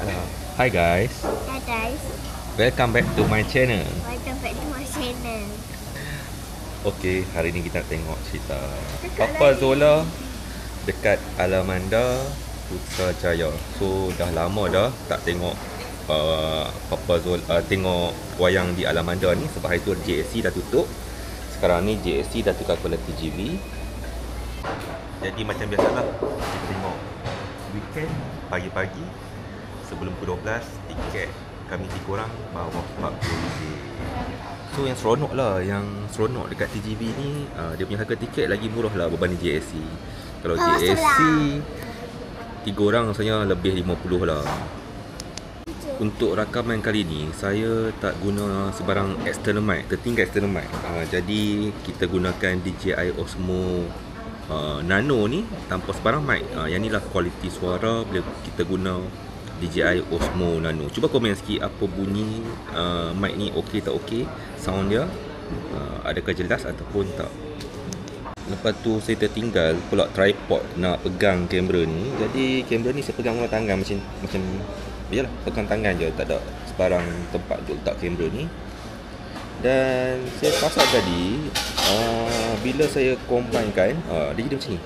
Hi guys, Hi guys, welcome back to my channel. welcome back to my channel. Okay, hari ni kita nak tengok cerita Papa Zola dekat Alamanda Putrajaya. So dah lama dah tak tengok Papa Zola tengok wayang di Alamanda ni sebab hari tu JSC dah tutup. Sekarang ni JSC dah tukar kepada TGV. Jadi macam biasalah kita tengok weekend pagi-pagi sebelum pukul 12, tiket kami 3 orang bawah RM40. So yang seronok lah, yang seronok dekat TGV ni dia punya harga tiket lagi murah lah berbanding JSC. Kalau JSC 3 orang rasanya lebih 50 lah. Untuk rakaman kali ni saya tak guna sebarang external mic, tertinggal external mic. Jadi kita gunakan DJI Osmo Nano ni tanpa sebarang mic. Yang ni lah kualiti suara bila kita guna DJI Osmo Nano. Cuba komen sikit apa bunyi mic ni, okey tak okey, sound dia adakah jelas ataupun tak. Lepas tu saya tertinggal pula tripod nak pegang kamera ni. Jadi kamera ni saya pegang dengan tangan macam yalah, pegang tangan je, tak ada sebarang tempat untuk letak kamera ni. Dan saya pasal tadi bila saya combinekan dia jadi macam ni.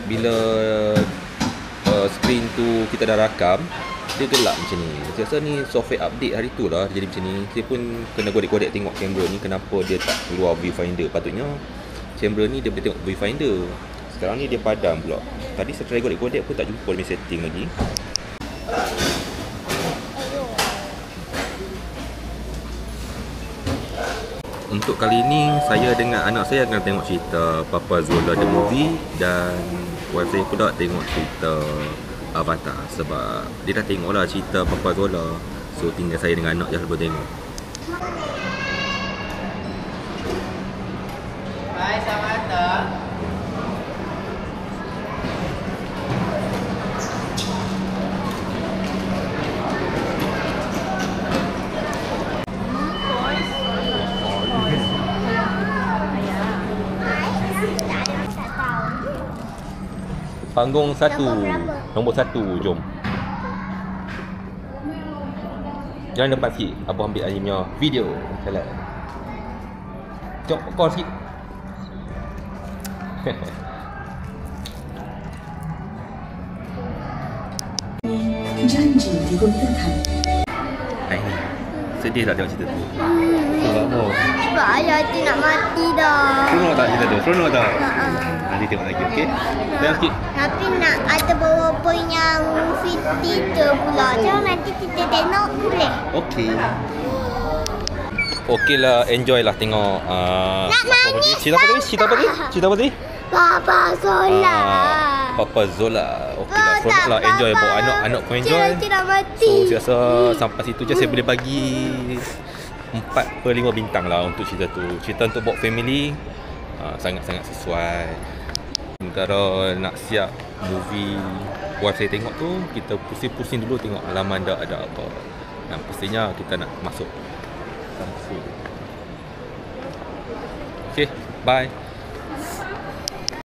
Bila screen tu kita dah rakam, dia gelap macam ni. Saya rasa ni software update hari tu lah jadi macam ni. Saya pun kena godek-godek tengok kamera ni kenapa dia tak keluar viewfinder. Patutnya kamera ni dia boleh tengok viewfinder, sekarang ni dia padam pula. Tadi saya try godek-godek pun tak jumpa dia setting lagi. Untuk kali ni saya dengan anak saya akan tengok cerita Papa Zola the movie, dan wife saya pula tengok cerita Avatar sebab dia dah tengok lah cerita Papa Zola. So tinggal saya dengan anak je boleh tengok. Hai, selamat datang. Panggung 1, nombor 1, jom. Jangan depan sikit, abang ambil Aim punya video. Jalan. Jom, call sikit. Janji diguntakan. Hai ni, sedih tak tengok cerita tu? Lama. Sebab ayah hati nak mati dah. Seronok tak cerita tu? Seronok tak? Nanti tengok lagi, okey? Tengok sikit. Tapi nak ada bawa poin yang theater pula. Jom nanti kita tengok boleh? Okey. Okey lah, enjoy lah tengok. Nak nangis Cerita apa tadi? Cerita apa tadi? Cerita apa tadi? Papa Zola. Papa Zola. Okey lah, seronok lah, enjoy. Bawa anak pun enjoy. Nanti nak mati. So saya rasa sampai situ je saya boleh bagi 4/5 bintang lah untuk cerita tu. Cerita untuk bawa family sangat-sangat sesuai. Sementara nak siap movie wife saya tengok tu, kita pusing-pusing dulu tengok Alamanda ada apa. Dan pastinya kita nak masuk. Okay, bye.